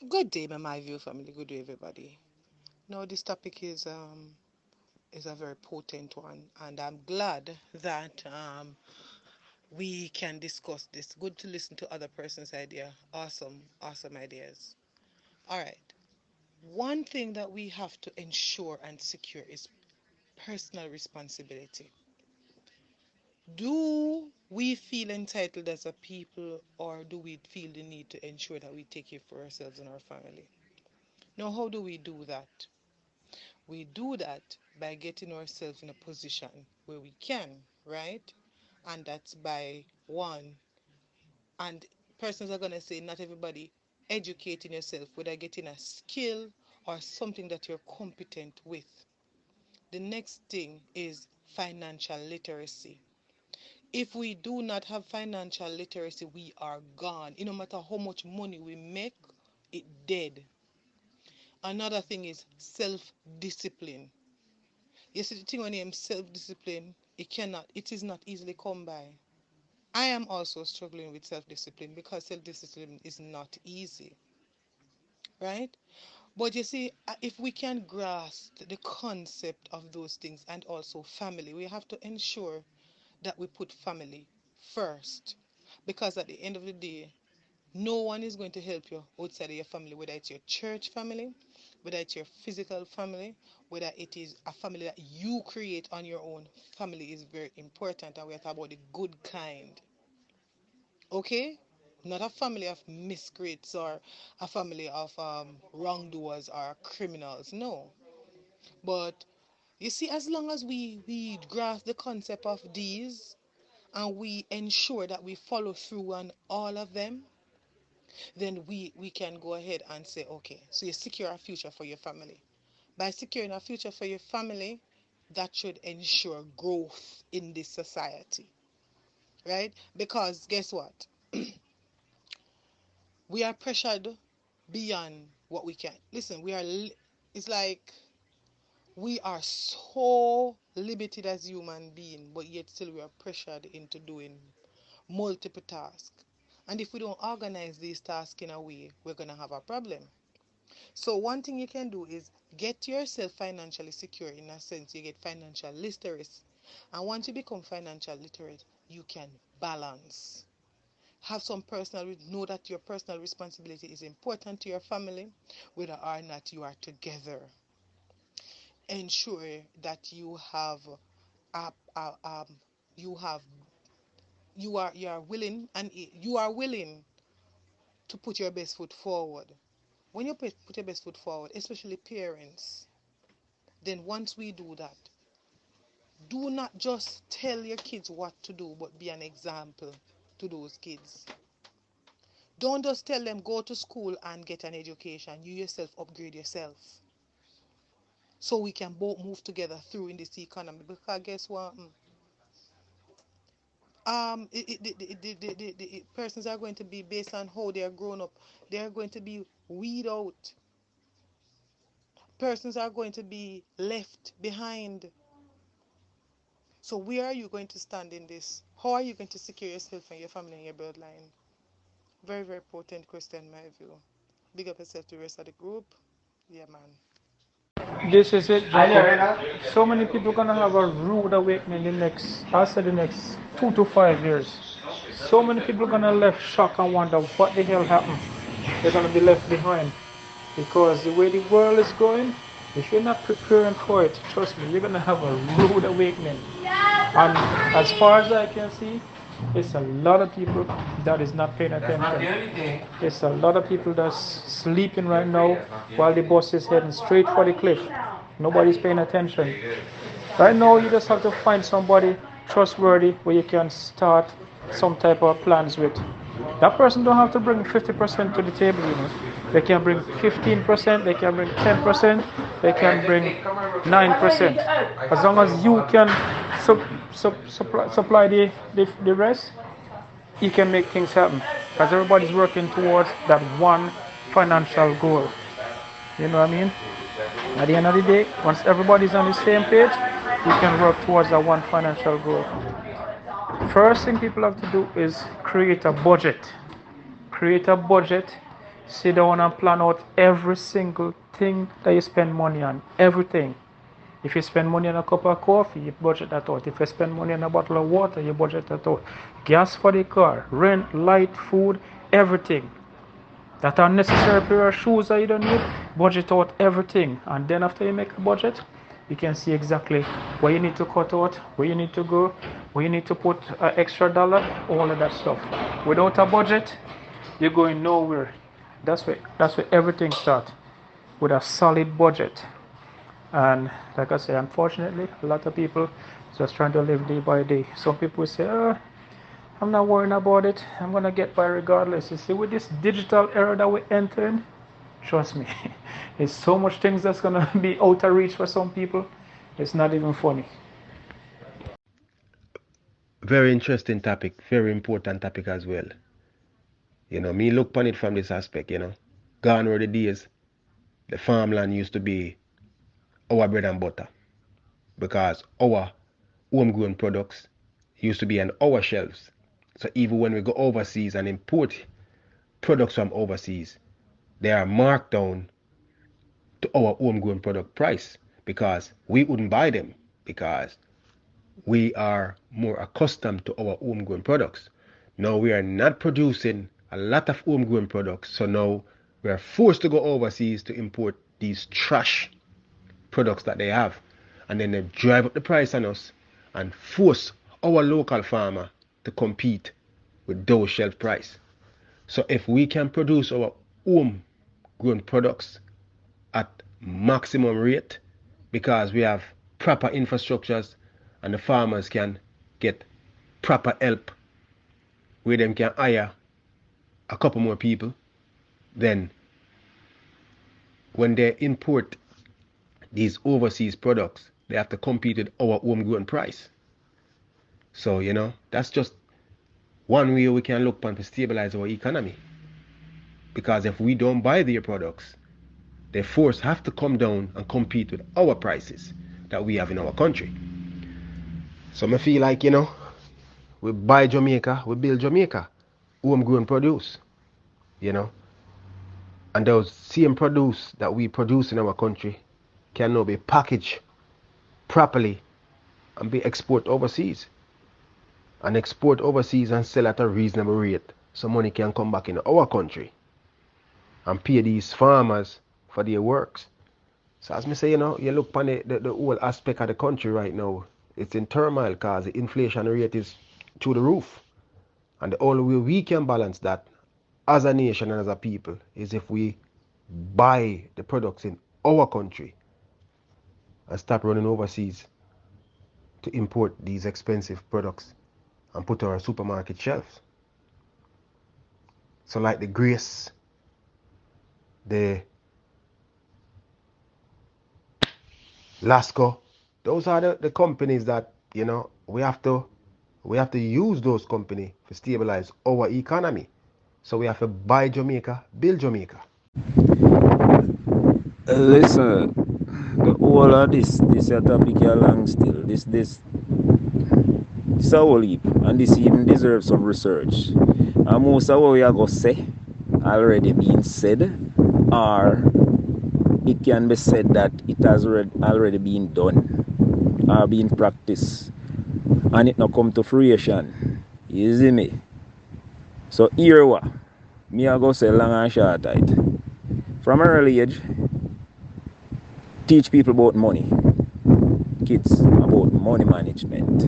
Good day, my view family. Good day, everybody. Now, this topic is a very potent one, and I'm glad that we can discuss this. Good to listen to other person's idea. Awesome, awesome ideas. All right. One thing that we have to ensure and secure is personal responsibility. Do we feel entitled as a people, or do we feel the need to ensure that we take care for ourselves and our family? Now, how do we do that? We do that by getting ourselves in a position where we can, right? And that's by one, and persons are going to say, not everybody, educating yourself, whether getting a skill or something that you're competent with. The next thing is financial literacy. If we do not have financial literacy, we are gone. No matter how much money we make, it dead. Another thing is self-discipline. You see, the thing when you self-discipline, it is not easily come by. I am also struggling with self-discipline because self-discipline is not easy, right? But you see, if we can grasp the concept of those things and also family, we have to ensure that we put family first. Because at the end of the day, no one is going to help you outside of your family, whether it's your church family, whether it's your physical family, whether it is a family that you create on your own. Family is very important, and we're talking about the good kind. Okay? Not a family of miscreants or a family of wrongdoers or criminals. No. But you see, as long as we grasp the concept of these and we ensure that we follow through on all of them, then we can go ahead and say, okay, so you secure a future for your family. By securing a future for your family, that should ensure growth in this society, right? Because guess what? We are pressured beyond what we can. Listen, it's like we are so limited as human beings, but yet still we are pressured into doing multiple tasks. And if we don't organize these tasks in a way, we're going to have a problem. So one thing you can do is get yourself financially secure. In a sense, you get financial literacy. And once you become financial literate, you can balance. Have some know that your personal responsibility is important to your family, whether or not you are together. Ensure that a, a, you have, you are willing, and you are willing to put your best foot forward. When you put your best foot forward, especially parents, then once we do that, do not just tell your kids what to do, but be an example to those kids. Don't just tell them go to school and get an education. You yourself upgrade yourself. So we can both move together through in this economy. Because guess what? The persons are going to be based on how they are grown up. They are going to be weed out. Persons are going to be left behind. So where are you going to stand in this? How are you going to secure yourself and your family and your bloodline? Very, very potent question, in my view. Big up yourself to the rest of the group. Yeah, man. This is it, Jacob. So many people gonna have a rude awakening the next, I said the next 2 to 5 years. So many people gonna left shock and wonder what the hell happened. They're gonna be left behind because the way the world is going, if you're not preparing for it, trust me, you're gonna have a rude awakening. And as far as I can see, it's a lot of people that is not paying attention. It's a lot of people that's sleeping right now while the bus is heading straight for the cliff. Nobody's paying attention. Right now, you just have to find somebody trustworthy where you can start some type of plans with. That person don't have to bring 50% to the table, you know. They can bring 15%, they can bring 10%, they can bring 9%. As long as you can supply the rest, you can make things happen. Because everybody's working towards that one financial goal. You know what I mean? At the end of the day, once everybody's on the same page, we can work towards that one financial goal. First thing people have to do is create a budget. Create a budget Sit down and plan out every single thing that you spend money on. Everything. If you spend money on a cup of coffee, you budget that out. If you spend money on a bottle of water, you budget that out. Gas for the car, rent, light, food, everything. That are necessary pair of shoes that you don't need, budget out everything. And then after you make a budget, you can see exactly where you need to cut out, where you need to go, where you need to put an extra dollar, all of that stuff. Without a budget, you're going nowhere. That's where everything starts, with a solid budget. And like I say, unfortunately, a lot of people just trying to live day by day. Some people say, oh, I'm not worrying about it. I'm gonna get by regardless. You see, with this digital era that we're entering, trust me, there's so much things that's gonna be out of reach for some people. It's not even funny. Very interesting topic, very important topic as well. Me look upon it from this aspect. Gone were the days the farmland used to be our bread and butter because our homegrown products used to be on our shelves. So even when we go overseas and import products from overseas, they are marked down to our homegrown product price because we wouldn't buy them because we are more accustomed to our homegrown products. Now we are not producing a lot of homegrown products, so now we are forced to go overseas to import these trash products that they have. And then they drive up the price on us and force our local farmer to compete with those shelf price. So if we can produce our homegrown products at maximum rate because we have proper infrastructures and the farmers can get proper help where them can hire a couple more people, then when they import these overseas products, they have to compete with our homegrown price. So, that's just one way we can look upon to stabilize our economy. Because if we don't buy their products, they force have to come down and compete with our prices that we have in our country. So I feel like, we buy Jamaica, we build Jamaica, homegrown produce, you know. And those same produce that we produce in our country can now be packaged properly and be exported overseas. And export overseas and sell at a reasonable rate so money can come back in our country and pay these farmers for their works. So as me say, you look upon the whole aspect of the country right now, it's in turmoil because the inflation rate is through the roof. And the only way we can balance that as a nation and as a people is if we buy the products in our country and stop running overseas to import these expensive products and put on our supermarket shelves. So like the Grace, the Lasco, those are the companies that, we have to use those companies to stabilize our economy. So we have to buy Jamaica, build Jamaica. Listen, the whole of this a topic here long still. This a whole heap, and this even deserves some research. And most of what we are going to say already been said, or it can be said that it has already been done or been practiced, and it not come to fruition. You see me? So here what me I go say long and short it. From an early age, teach people about money. Kids about money management.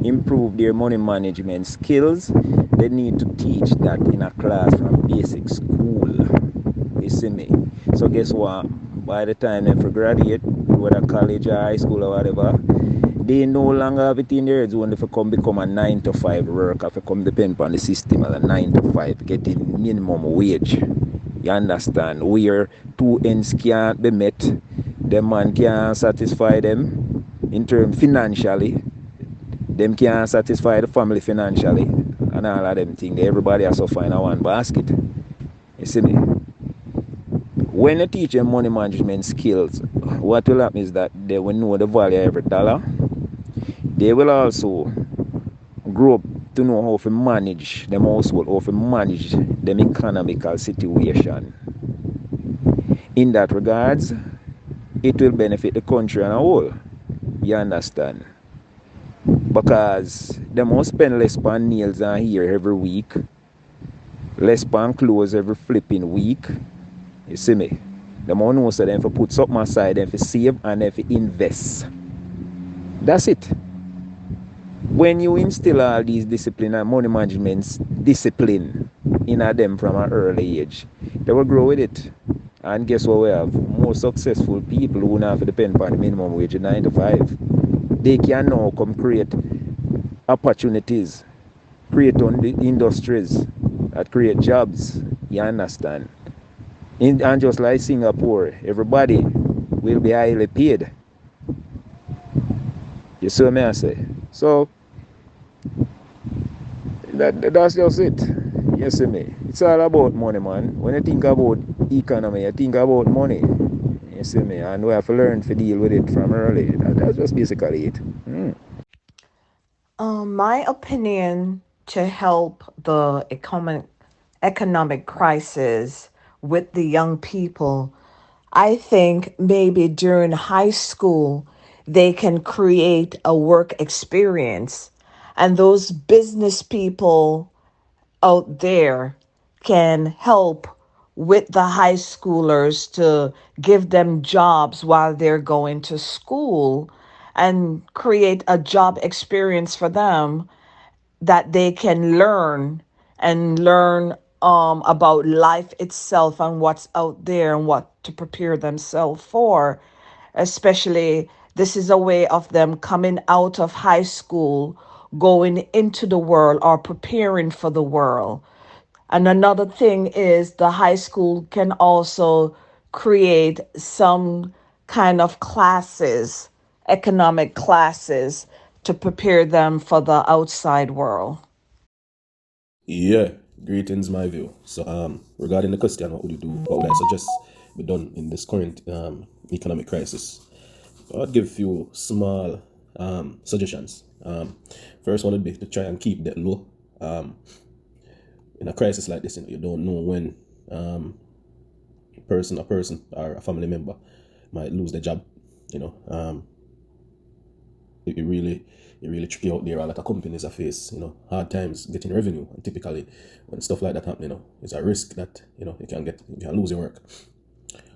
Improve their money management skills. They need to teach that in a class from basic school. You see me? So guess what? By the time they graduate, whether college or high school or whatever, they no longer have it in their heads when they become a 9 to 5 worker, if they come depend on the system as a 9 to 5, getting minimum wage. You understand? Where two ends can't be met, the man can't satisfy them in terms financially, them can't satisfy the family financially, and all of them things. Everybody has to find a one basket. You see me? When you teach them money management skills, what will happen is that they will know the value of every dollar. They will also grow up to know how to manage them household, how to manage them economical situation. In that regards, it will benefit the country as a whole. You understand? Because they must spend less on nails and hair every week, less on clothes every flipping week. You see me? They must know so them for put something aside, them for save and them for invest. That's it. When you instill all these discipline and money management discipline in them from an early age, they will grow with it. And guess what we have? More successful people who don't have to depend on the minimum wage of 9 to 5. They can now come create opportunities, create on the industries that create jobs. You understand? And just like Singapore, everybody will be highly paid. You see what I say? So that's just it. You see me? It's all about money, man. When you think about economy, you think about money. You see me? And we have to learn to deal with it from early. That's just basically it. My opinion to help the economic crisis with the young people, I think maybe during high school they can create a work experience, and those business people out there can help with the high schoolers to give them jobs while they're going to school and create a job experience for them that they can learn about life itself and what's out there and what to prepare themselves for. Especially, this is a way of them coming out of high school, going into the world or preparing for the world. And another thing is the high school can also create some kind of classes, economic classes, to prepare them for the outside world. Yeah, greetings, my view. So, regarding the question, what would you do? What would I suggest be done in this current economic crisis? I'd give a few small suggestions. First one would be to try and keep debt low. In a crisis like this, you don't know when a person or a family member might lose their job. It really tricky out there. A lot of companies are face hard times getting revenue, and typically when stuff like that happen, it's a risk that you can lose your work.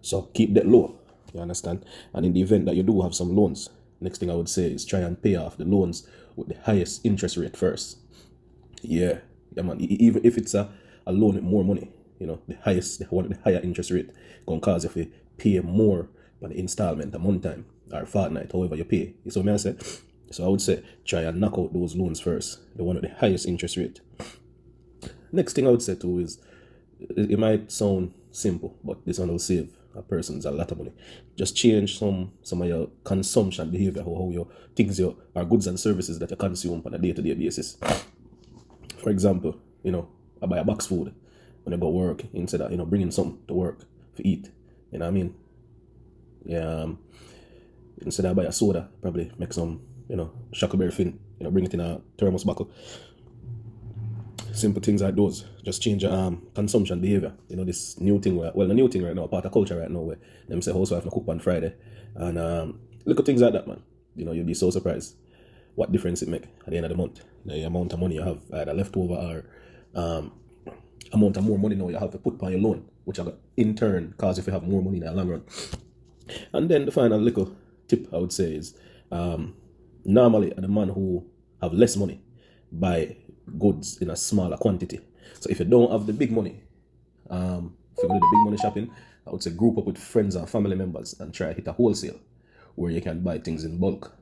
So keep that low. You understand? And in the event that you do have some loans, next thing I would say is try and pay off the loans with the highest interest rate first. Yeah, man. Even if it's a loan with more money, one of the higher interest rate gonna cause if you pay more on the installment a month time or fortnight, however you pay. You see what I say? So I would say try and knock out those loans first, the one with the highest interest rate. Next thing I would say too is it might sound simple, but this one will save a person's a lot of money. Just change some of your consumption behavior, how your things are goods and services that you consume on a day-to-day basis. For example, I buy a box food when I go work instead of bringing something to work to eat. You know what I mean? Yeah. Instead I buy a soda, probably make some Shuckleberry Fin, bring it in a thermos bottle. Simple things like those. Just change your consumption behavior. This new thing, the new thing right now, part of culture right now, where them say housewife no cook on Friday. And look at things like that, man. You'll be so surprised what difference it make at the end of the month. The amount of money you have either left over or amount of more money now you have to put on your loan, which in turn cause if you have more money in the long run. And then the final little tip I would say is normally the man who have less money buy goods in a smaller quantity. So if you don't have the big money, if you go to the big money shopping, I would say group up with friends and family members and try to hit a wholesale where you can buy things in bulk.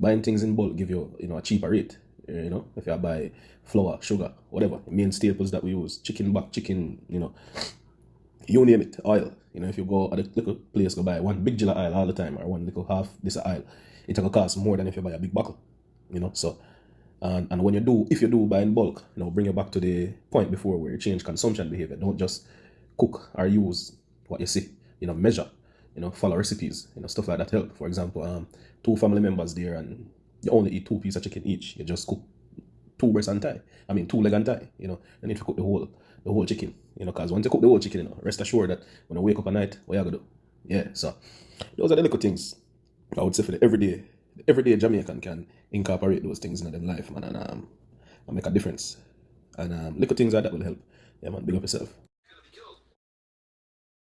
Buying things in bulk give you a cheaper rate. If you buy flour, sugar, whatever, the main staples that we use, chicken, you name it, oil. If you go at a little place, go buy one big jar of oil all the time or one little half this oil, it's gonna cost more than if you buy a big bottle. So and when if you do buy in bulk, bring you back to the point before where you change consumption behavior. Don't just cook or use what you see. Measure. Follow recipes. Stuff like that help. For example, two family members there and you only eat 2 pieces of chicken each. You just cook two breast and thigh. I mean, two leg and thigh. You know, you need to cook the whole chicken. You know, because once you cook the whole chicken, you know, rest assured that when you wake up at night, what you gonna do? Yeah. So those are the little things I would say for the everyday Jamaican can incorporate those things in their life, man, and make a difference. And little things like that will help. Yeah, man, big up yourself.